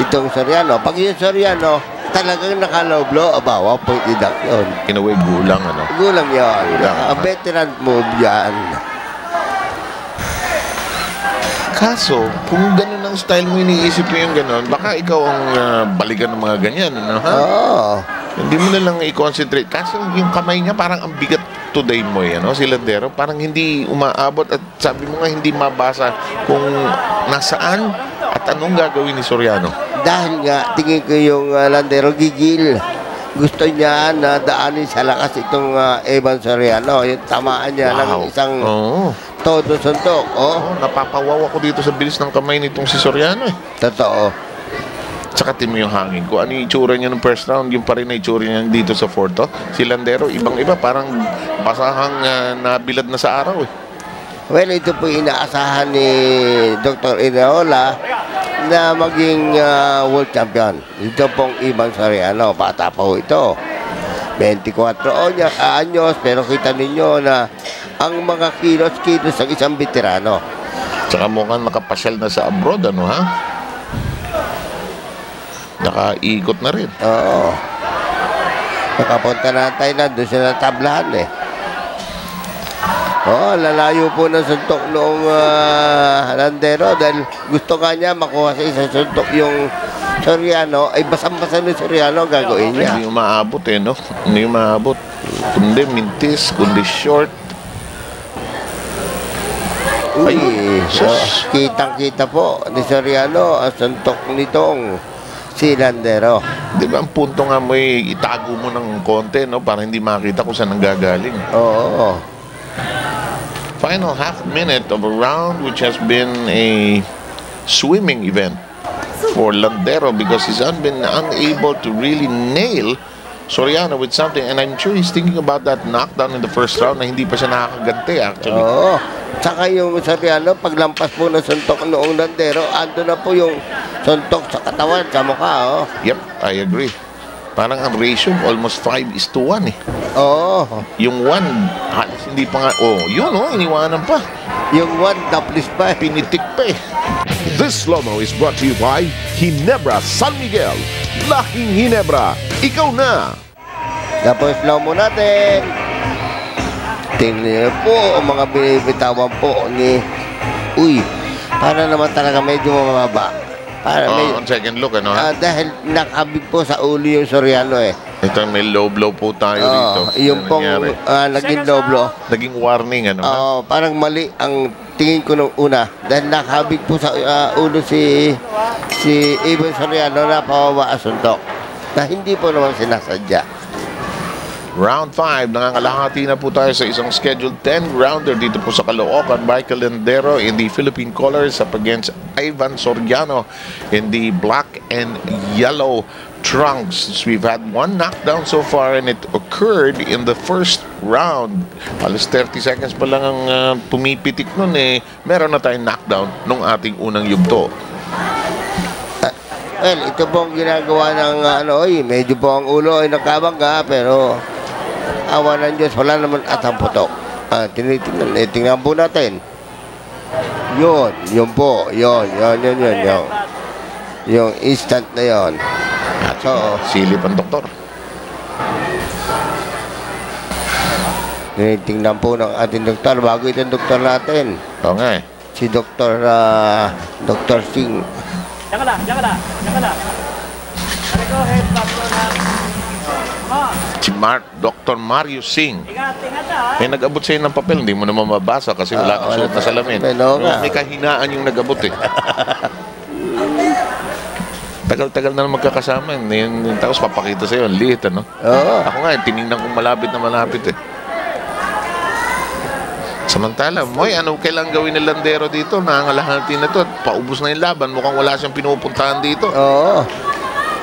itong Soriano. Pag yung Soriano, talagang nakaloblo, aba, 1 point deduction. In a way, gulang, ano? Gulang yun. Gulang. A veteran move yan. Kaso, kung ganun ang style mo, iniisip mo yung ganun, baka ikaw ang balikan ng mga ganyan, ano, ha? Oo. Hindi mo na lang i-concentrate. Kaso yung kamay niya parang ang bigat today mo, ano, si Landero. Parang hindi umaabot at sabi mo nga hindi mabasa kung nasaan at anong gagawin ni Soriano. Dahil nga, tingin ko yung Landero gigil. Gusto niya na daanin sa lakas itong Evan Soriano. Yung tamaan niya ng isang todo suntok. Oh, napapawaw ako dito sa bilis ng kamay nitong si Soriano, eh. Totoo. Tsaka mo yung hangin ko. Ano yung itsura niya ng first round? Yung pa rin na itsura niya dito sa fourth. Si Landero, ibang-iba. Parang basahang nabilad na sa araw, eh. Well, ito po inaasahan ni Dr. Ineola na maging world champion. Ito pong Evan Soriano. Bata pa po ito. 24 anyos. Pero kita ninyo na ang mga kilos ng isang veterano. Tsaka mukhang nakapasyal na sa abroad, ano, ha? Nakaikot na rin. Oo. Nakapunta na tayo na. Doon siya natablahan, eh. Oo, lalayo po ng suntok noong Landero dahil gusto nga niya makuha sa isang suntok yung Soriano. Ay basang-basa ni Soriano gagawin niya. Hindi umaabot, eh, no? Hindi umaabot. Kundi mintis, kundi short. Uy, kitang-kita po ni Soriano ang suntok nitong si Landero. Di ba ang punto nga mo, itago mo ng konti, no? Para hindi makita kung saan nanggagaling. Oo. Final half minute of a round which has been a swimming event for Landero because he's been unable to really nail Soriano with something, and I'm sure he's thinking about that knockdown in the first round na hindi pa siya nakakaganti, actually. Oo. Tsaka yung Soriano, paglampas po ng suntok noong Landero, ando na po yung suntok sa katawan, sa mukha, oh. Yep, I agree. Parang ang ratio almost 5:1, eh. Oo. Yung 1, halos hindi pa nga, yun, iniwanan pa. Yung 1, naplis pa. Pinitik pa, eh. This slow-mo is brought to you by Ginebra San Miguel. Laking Ginebra, ikaw na! Tapos slow mo natin. Tingnan niyo po ang mga binibitawan po ni... Uy, para naman talaga medyo mababa. Para On second look, ano, ha? dahil nakabig po sa uli yung Soriano, eh. Ito, may low blow po tayo dito. Yung pong naging low blow. Naging warning, ano, ha? Parang mali ang tingin ko nung una. Dahil nakabig po sa ulo si Evan Soriano na pababa ang suntok. Na hindi po naman sinasadya. Round 5, nangangalahati na po tayo sa isang scheduled 10-rounder dito po sa Caloocan. Michael Landero in the Philippine colors up against Evan Soriano in the black and yellow trunks. We've had one knockdown so far and it occurred in the first round. Alas 30 seconds pa lang ang pumipitik nun, eh. Meron na tayong knockdown nung ating unang yugto. Well, ito pong ginagawa ng medyo po ang ulo ay nakabangga, pero awa ng Diyos, wala naman at ang putok. Tingnan po natin. Yun po. Yun. Yung instant na yun. So, silip ang doktor. Tingnan po ng ating doktor. Bago itong doktor natin. Oo nga, eh. Si Dr. Singh. Diyan ka na. Go ahead, Dr. Si Dr. Mario Singh. Ingat ha. May nag-abot sa'yo ng papel, hindi mo naman mabasa kasi wala kang suot na salamin. May kahinaan yung nag-abot, eh. Tagal-tagal na magkakasama. Tapos papakita sa'yo, ang liit, ano? Oo. Ako nga, tinignan kong malapit, eh. Samantala, kailangan gawin ni Landero dito? Nangangalahati na to. Paubos na yung laban. Mukhang wala siyang pinupuntahan dito. Oo.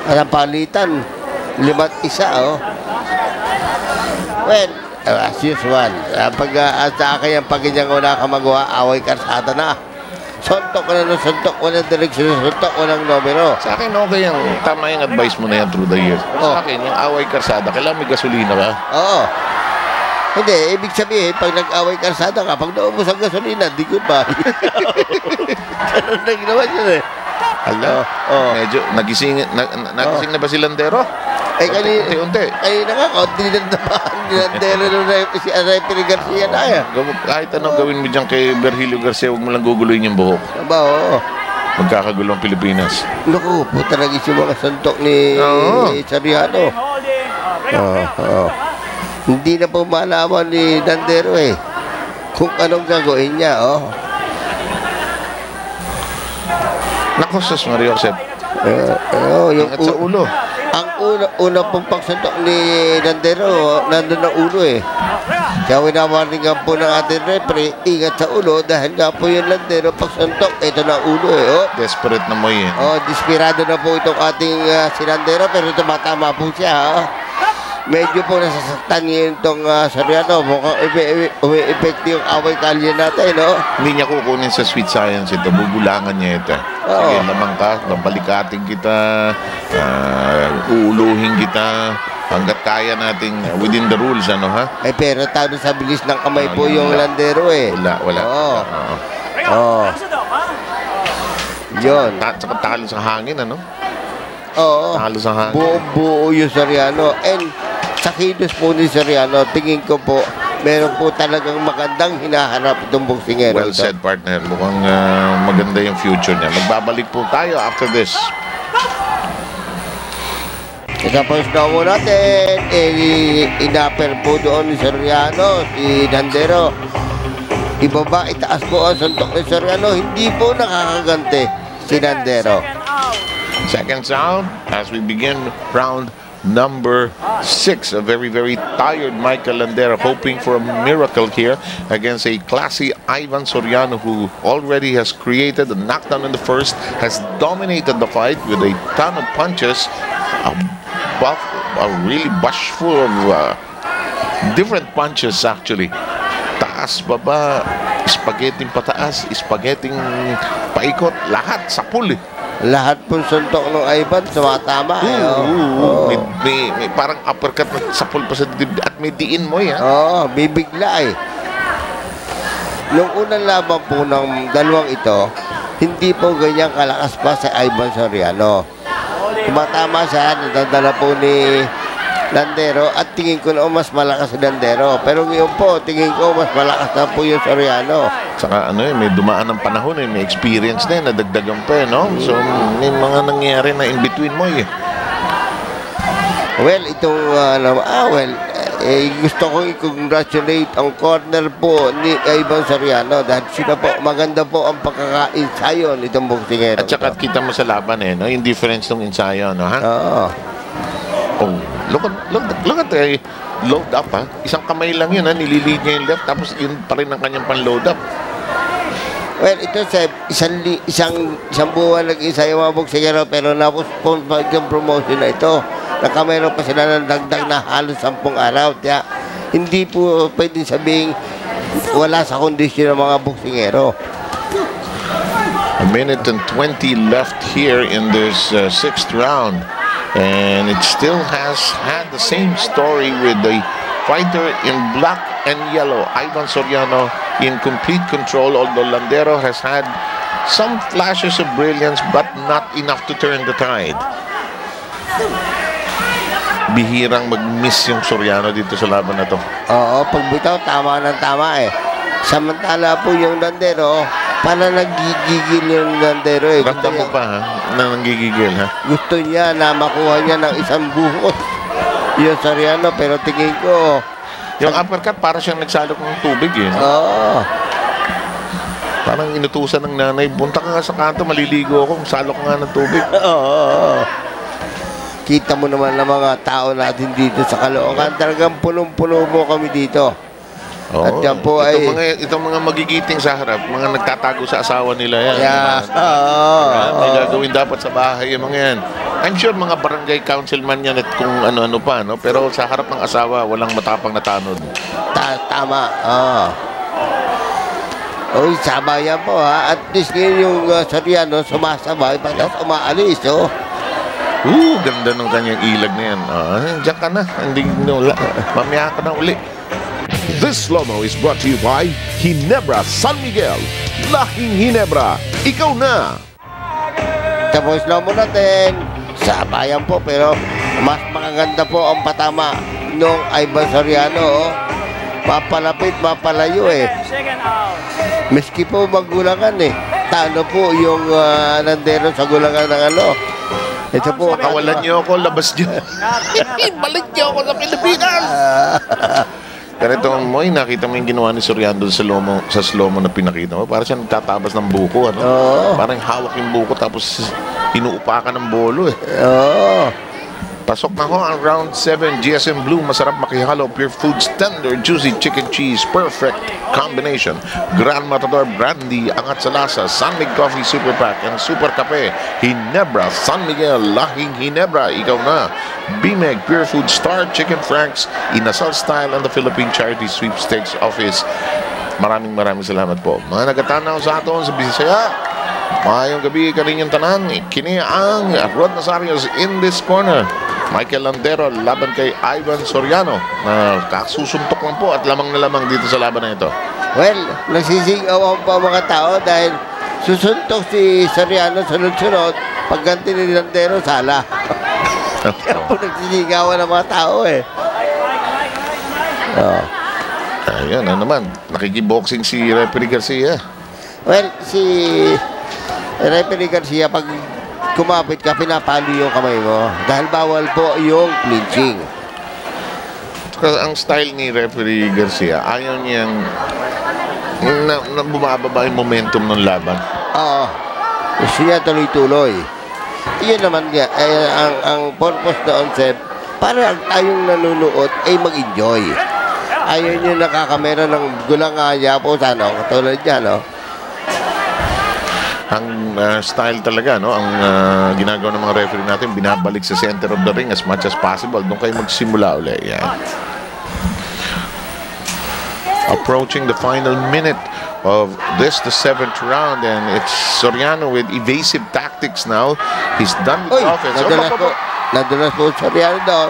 Ang palitan. 5-1, oh. Well, as usual. Pag sa akin yung pag-inyang wala ka magawa, away karsada na. Suntok na ng suntok. Walang direksyon ng suntok. Walang numero. Sa akin, okay yan. Tama yung advice mo na yan through the years. Sa akin, yung away karsada, kailangan may gasolina ka. Oo. Hindi, ibig sabihin, pag nag-away karsada ka, pag naubos ang gasolina, di goodbye. Ganun na ginawa yun, eh. Hala, medyo nagising na ba si Landero? Unti-unti. Kanina nga, kaunti nagdamaan ni Landero si Referee Garcia na yan. Kahit anong gawin mo dyan kay Virgilio Garcia, huwag mo lang guguluhin yung buhok. Aba, oo. Magkakagulo ang Pilipinas. Naku, puta naging si mga santok ni Soriano. Hindi na po malaman ni Landero kung anong gagawin niya, Naku, sus Mario Josep. Yung Ingat sa ulo. Ang una pong pagsantok ni Landero, nandun ang ulo Kaya winawarningan po ng ating referee, ingat sa ulo dahil nga po yung Landero pagsantok, ito na ulo Desperate na mo yun. Desperado na po itong ating si Landero pero tumatama po siya. Medyo po nasasaktan ngayon itong Soriano. Mukhang umi-effect yung away kalye natin, Hindi niya kukunin sa sweet science ito. Bubulangan niya ito. Sige, lamang ka. Balikating kita. Uuluhin kita. Hanggat kaya nating within the rules, pero talo sa bilis ng kamay po yung Landero, Wala. Yun. Saka talo sa hangin, Talo sa hangin. Buo yung Soriano. And sa kilos po ni Soriano, tingin ko po, meron po talagang magandang hinahanap itong boksingero. Well said, partner. Mukhang maganda yung future niya. Magbabalik po tayo after this. Tapos na po natin, inaper po doon ni Soriano, si Landero. Ibaba, itaas po ang suntok ni Soriano. Hindi po nakakaganti si Landero. Second round as we begin round number 6. A very, very tired Michael Landero, hoping for a miracle here against a classy Ivan Soriano, who already has created a knockdown in the first, has dominated the fight with a ton of punches, a really bunch full of different punches actually. Taas, baba, spaghetti pataas, spaghetti paikot, lahat sa pool Lahat pong suntok ng Ivan tumatama. May parang uppercut na sapul pa sa dibdib at may diin mo bibigla Nung unang laban po ng dalawang ito, hindi po ganyan kalakas pa sa Ivan Soriano. Tumatama siya, nadadala po ni Landero at tingin ko na mas malakas si Landero. Pero ngayon po, tingin ko mas malakas na po yung Soriano. Saka may dumaan ng panahon may experience na nadagdagan pa So may mga nangyayari na in between mo Well, itong gusto kong i-congratulate ang corner po ni Ivan Soriano dahil sila po, maganda po ang pagkaka-ensayo nitong boksingero. At saka kita mo sa laban yung difference ng ensayo Look at the load up Isang kamay lang yun nililid niya yung left tapos yun pa rin ang kanyang pan-load up. Well, ito sa isang buwan nag-ensayo mga boksingero pero napospon pa yung promotion na ito. Nakameron pa sila ng dagdag na halos 10 araw. Kaya hindi po pwedeng sabing wala sa kondisyon ng mga boksingero. A minute and 20 left here in this 6th round. And it still has had the same story with the fighter in black and yellow, Ivan Soriano, in complete control, although Landero has had some flashes of brilliance but not enough to turn the tide. Bihirang mag-miss yung Soriano dito sa laban na to. Pagbitaw, tama ng tama Samantala po yung Landero, para nagigigil yung Landero Ramdam mo pa na nanggigigil Gusto niya na makuha niya ng isang buhos yung Soriano, pero tingin ko yung uppercut para siyang nagsalok ng tubig Parang inutusan ng nanay, punta ka nga sa kanto, maliligo ako, salok nga ng tubig. Kita mo naman ng mga tao natin dito sa Caloocan, talagang punong-puno mo kami dito. At yan po itong mga magigiting sa harap, mga nagtatago sa asawa nila yan. May gagawin dapat sa bahay yung mga yan. I'm sure mga barangay councilman yan at kung ano-ano pa, pero sa harap ng asawa, walang matapang na tanod. Tama. Sabay yan po At least ngayon yung Soriano sumasabay, pagkas umaalis Ganda ng kanyang ilag na yan. Diyan ka na. Hindi wala. Mamaya ka na uli. This slow-mo is brought to you by Ginebra San Miguel. Laking Ginebra, ikaw na! Ito po slow mo natin. Sabayan po, pero mas makaganda po ang patama nung Ivan Soriano. Oh. Mapalapit, mapalayo eh. Second out. Miski po magulangan eh. Tano po yung Landero sa gulangan ng ano. Ito po. Kawalan niyo ako, labas niyo. Balik niyo ako sa Pilipinas. Pero ito, Moy, nakita mo yung ginawa ni Soriano sa slow-mo na pinakita mo. Parang siya nagtatabas ng buko, ano? Oo. Parang hawak yung buko tapos inuupakan ng bolo, eh. Oo. Pasok na ho ang round 7. GSM Blue, masarap makihalo. Pure Foods, tender, juicy chicken cheese. Perfect combination. Grand Matador Brandy, angat sa lasa. San Mig Coffee Super Pack and Super Kape. Ginebra, San Miguel, Lahing Ginebra. Ikaw na. BMEG, Pure Food Star Chicken Franks, Inasal Style and the Philippine Charity Sweepstakes Office. Maraming salamat po. Mga nagatanaw sa aton sa Bisaya. Mayong gabi kaninyong tanan. Kini ang Rod Nazarios in this corner. Michael Landero laban kay Ivan Soriano na kasusuntok lang po at lamang na lamang dito sa laban na ito. Well, nagsisigawan pa ang mga tao dahil susuntok si Soriano sunod-sunod. Pagganti ni Landero, sala. Kaya po nagsisigawan ang mga tao eh. Oh. Ayan, ano naman. Nakikiboxing si Referee Garcia. Well, si Referee Garcia, pag kumapit ka, pinapalo yung kamay mo. Dahil bawal po yung clinching. Kasi ang style ni Referee Garcia, ayaw niyang na bumababa yung momentum ng laban. Oo. Gusto niya tuloy-tuloy. Yun naman nga, ang purpose noon, Seb, para tayong nanonood ay mag-enjoy. Ayaw nyo nakakamera ng gulangaya po sa ano, katulad niya, no? Ang style talaga, no? Ang ginagawa ng mga referee natin, binabalik sa center of the ring as much as possible. Doon kayo magsimula ulit. Yan. Approaching the final minute of this, the 7th round, and it's Soriano with evasive tactics now. He's done with offense. Nadulas po Soriano doon.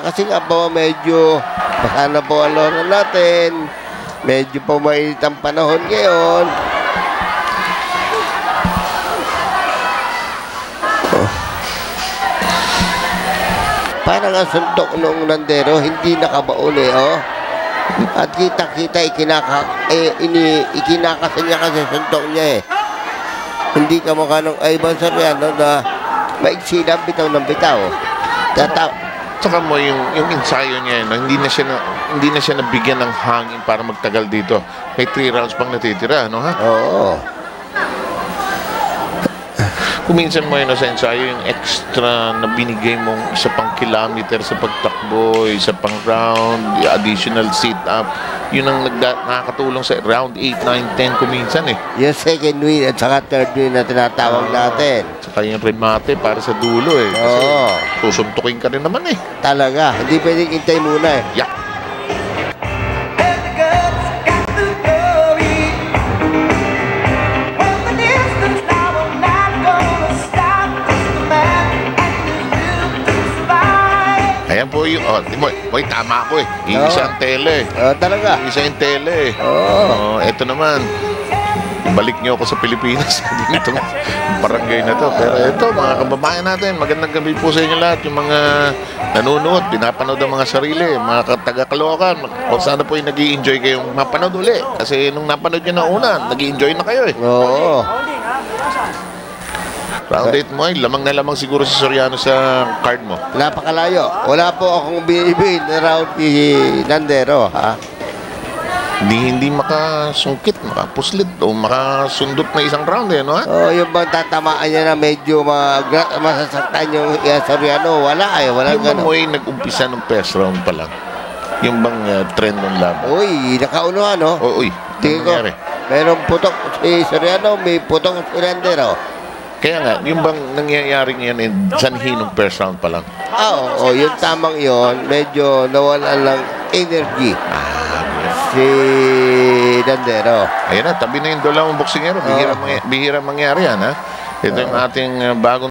Kasi nga po medyo baka na po ang loro natin. Medyo po mainit ang panahon ngayon. Parang ang suntok ng Landero, hindi nakabaon eh, oh. At kita-kita, ikinakasa niya kasi suntok niya eh. Hindi ka mukha ng Ivan Soriano na maiksi lang bitaw ng bitaw. Saka mo yung ensayo niya, no? hindi na siya nabigyan ng hangin para magtagal dito. May 3 rounds pang natitira, no ha? Oo. Kuminsan mo yun sa ensayo, yung extra na binigay mong isa pang kilometer sa pagtakbo, isa pang round, additional sit-up, yun ang nakakatulong sa round 8, 9, 10 kuminsan eh. Yung second win at saka third win na tinatawag natin. Saka yung remate para sa dulo eh. Kasi susuntukin ka rin naman eh. Talaga, hindi pwedeng intay muna eh. Yeah. Ayan po yung, Moy, tama ko eh. Iisa ang tele. Talaga. Iisa yung tele. Eto naman. Balik niyo ako sa Pilipinas. Dito, barangay na to. Pero ito, mga kababayan natin, magandang gabi po sa inyo lahat. Yung mga nanonood, pinapanood ang mga sarili, mga taga-Caloocan. O sana po yung nag-i-enjoy kayong mapanood uli. Kasi nung napanood nyo na una, nag-i-enjoy na kayo eh. Oo. Round 8 mo, lamang na lamang siguro si Soriano sa card mo. Napakalayo. Wala po akong binibil na round ni Landero, ha? Hindi makasungkit, makapuslit o makasundot na isang round eh, no ha? Yung bang tatamaan niya na medyo masasaktan yung Soriano, wala eh, wala gano'n. Yung bang mo'y nag-umpisa ng first round pa lang? Yung bang trend ng laban? Uy, nakaunuhan, no? Uy, tingin ko, merong putok si Soriano, may putok si Landero. Kaya nga, yung bang nangyayari ngayon eh, sanhi ng first round pa lang? Oo, yung tamang yon, medyo nawalan lang energy. Si Landero. Ayan na, tabi na yung dalawang boksingero. Bihira mangyari yan, ha? Ito yung ating bagong